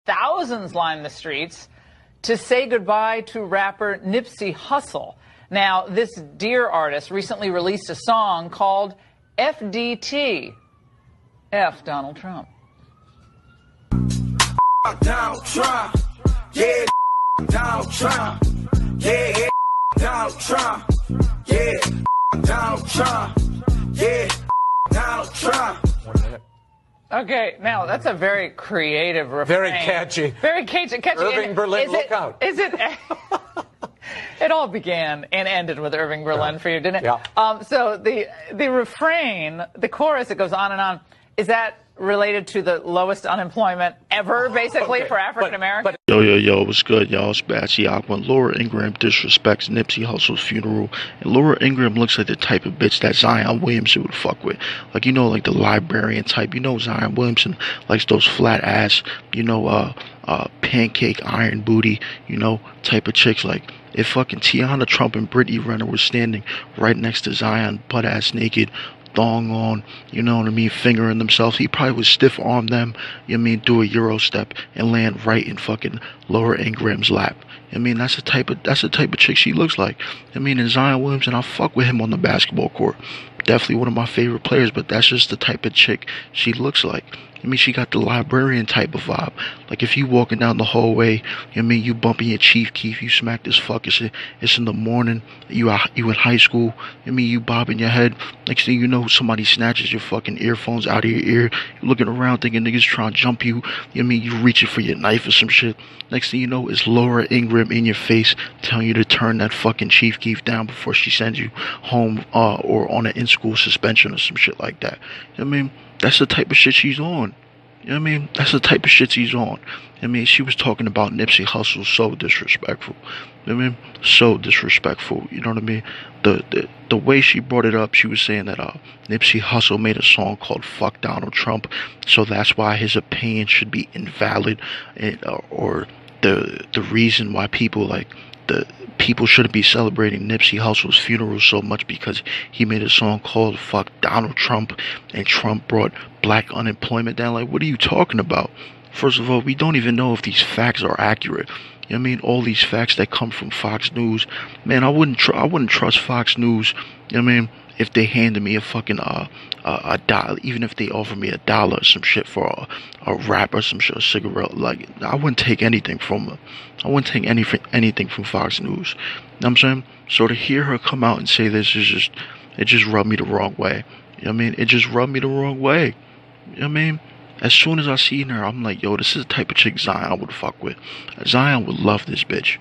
Thousands lined the streets to say goodbye to rapper Nipsey Hussle. Now, this dear artist recently released a song called FDT. F Donald Trump. Donald Trump, yeah, Donald Trump, yeah, Donald Trump, yeah, Donald Trump, yeah, Donald Trump. 1 minute. Okay, now that's a very creative refrain. Very catchy. Very catchy. Irving Berlin, look out. Is it? It all began and ended with Irving Berlin for you, didn't it? Yeah. So the refrain, the chorus, it goes on and on. Is that related to the lowest unemployment ever, basically, for African Americans? Yo, what's good, y'all? It's Bassey, Akwa. Laura Ingraham disrespects Nipsey Hussle's funeral, and Laura Ingraham looks like the type of bitch that Zion Williamson would fuck with. Like, you know, like the librarian type. You know, Zion Williamson likes those flat ass, pancake iron booty, type of chicks. Like, if fucking Tiana Trump and Brittany Renner were standing right next to Zion, butt ass naked, thong on, fingering themselves, he probably would stiff arm them, do a Euro step and land right in fucking Laura Ingraham's lap. That's the type of chick she looks like. And Zion Williamson, I fuck with him on the basketball court. Definitely one of my favorite players, but that's just the type of chick she looks like. She got the librarian type of vibe. Like, if you walking down the hallway, you bumping your Chief Keef, you smack this fuck, it's in the morning, you in high school, you bobbing your head, next thing you know, somebody snatches your fucking earphones out of your ear, you're looking around thinking niggas trying to jump you, you reaching for your knife or some shit, next thing you know, it's Laura Ingraham in your face, telling you to turn that fucking Chief Keef down before she sends you home, or on an in-school suspension or some shit like that. That's the type of shit she's on. That's the type of shit she's on. She was talking about Nipsey Hussle, so disrespectful. So disrespectful. You know what I mean? The way she brought it up, she was saying that Nipsey Hussle made a song called "Fuck Donald Trump," so that's why his opinion should be invalid, or the reason why people shouldn't be celebrating Nipsey Hussle's funeral so much because he made a song called "Fuck Donald Trump" and Trump brought black unemployment down. Like, what are you talking about? First of all, we don't even know if these facts are accurate. All these facts that come from Fox News, man, I wouldn't trust Fox News. If they handed me a fucking a dollar, even if they offered me $1 or some shit for a wrap or some shit, a cigarette, like, I wouldn't take anything from them. I wouldn't take anything from Fox News. You know what I'm saying? So to hear her come out and say this is it just rubbed me the wrong way. It just rubbed me the wrong way. As soon as I seen her, I'm like, yo, this is the type of chick Zion would fuck with. Zion would love this bitch.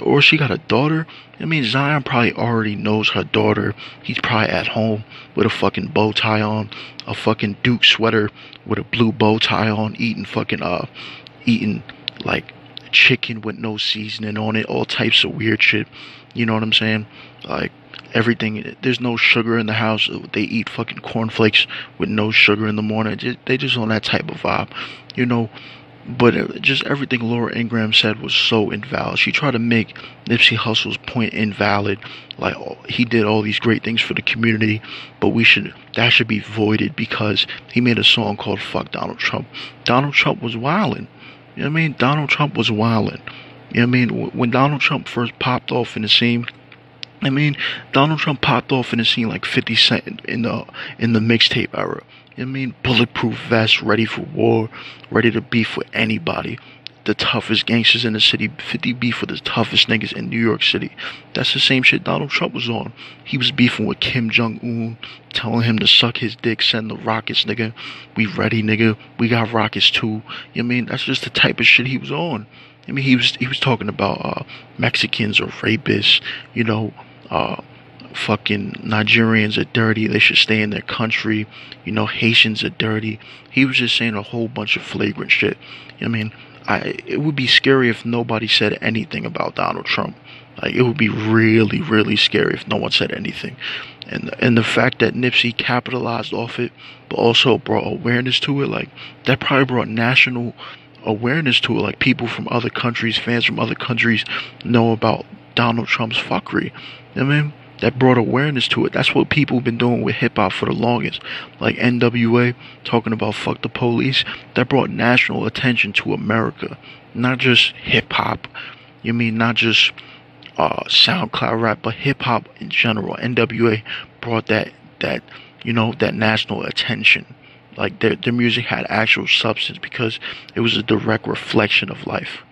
Or she got a daughter. Zion probably already knows her daughter. He's probably at home with a fucking bow tie on, a fucking Duke sweater with a blue bow tie on, eating like chicken with no seasoning on it, all types of weird shit. You know what I'm saying? Like, everything, there's no sugar in the house. They eat fucking cornflakes with no sugar in the morning. They just on that type of vibe, But just everything Laura Ingraham said was so invalid. She tried to make Nipsey Hussle's point invalid. Like, he did all these great things for the community, but that should be voided because he made a song called "Fuck Donald Trump." Donald Trump was wildin'. Donald Trump was wildin'. When Donald Trump first popped off in the scene, Donald Trump popped off in the scene like 50 Cent in the mixtape era. Bulletproof vest, ready for war, ready to beef with anybody. The toughest gangsters in the city, 50 beef with the toughest niggas in New York City. That's the same shit Donald Trump was on. He was beefing with Kim Jong-un, telling him to suck his dick, send the rockets, nigga. We ready, nigga. We got rockets too. That's just the type of shit he was on. He was talking about Mexicans or rapists, fucking Nigerians are dirty, they should stay in their country, Haitians are dirty. He was just saying a whole bunch of flagrant shit. It would be scary if nobody said anything about Donald Trump. Like, it would be really, really scary if no one said anything. And the fact that Nipsey capitalized off it, but also brought awareness to it, like, that probably brought national awareness to it. Like, people from other countries, fans from other countries know about Donald Trump's fuckery. that brought awareness to it. That's what people have been doing with hip hop for the longest. Like NWA talking about fuck the police. That brought national attention to America. Not just hip hop. You mean not just SoundCloud rap, but hip hop in general. NWA brought that national attention. Like their music had actual substance because it was a direct reflection of life.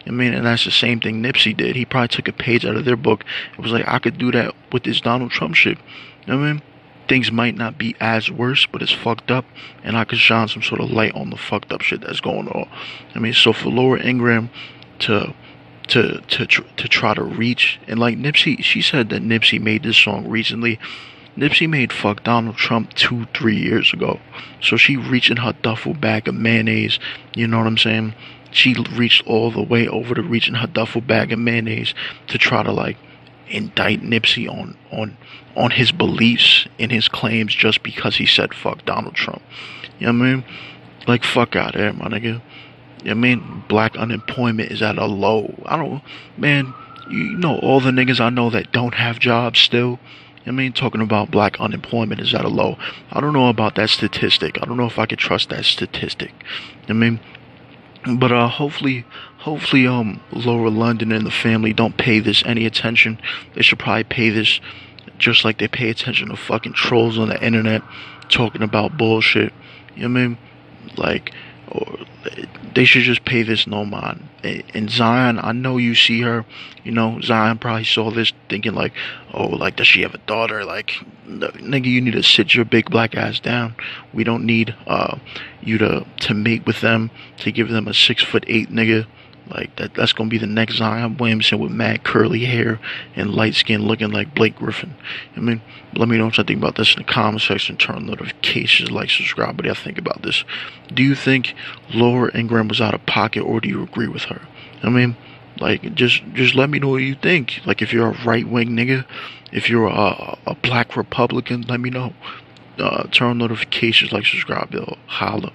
I mean, and that's the same thing Nipsey did. He probably took a page out of their book. It was like, I could do that with this Donald Trump shit. You know what I mean? Things might not be as worse, but it's fucked up, and I could shine some sort of light on the fucked up shit that's going on. I mean, so for Laura Ingraham to try to reach, and like Nipsey, she said that Nipsey made this song recently. Nipsey made Fuck Donald Trump 2-3 years ago. So she reached in her duffel bag of mayonnaise, you know what I'm saying? She reached all the way over to reaching her duffel bag of mayonnaise to try to like indict Nipsey on his beliefs and his claims just because he said fuck Donald Trump. You know what I mean? Like, fuck out of there, my nigga. You know what I mean? Black unemployment is at a low. Man, you know all the niggas I know that don't have jobs still. I mean, talking about black unemployment is at a low. I don't know about that statistic. I don't know if I could trust that statistic. I mean, but hopefully, Laura London and the family don't pay this any attention. They should probably pay this just like they pay attention to fucking trolls on the internet talking about bullshit. You know what I mean? Like, or they should just pay this no mind. And Zion, I know you see her, you know, Zion probably saw this thinking like, oh, like, does she have a daughter? Like, nigga, you need to sit your big black ass down. We don't need you to mate with them, to give them a 6'8" nigga. Like, that's gonna be the next Zion Williamson with mad curly hair and light skin looking like Blake Griffin. I mean, let me know what you think about this in the comment section. Turn on notifications, like, subscribe. What do you think about this? Do you think Laura Ingraham was out of pocket, or do you agree with her? I mean, like, just let me know what you think. Like, if you're a right-wing nigga, if you're a black Republican, let me know. Turn on notifications, like, subscribe, yo. Holla.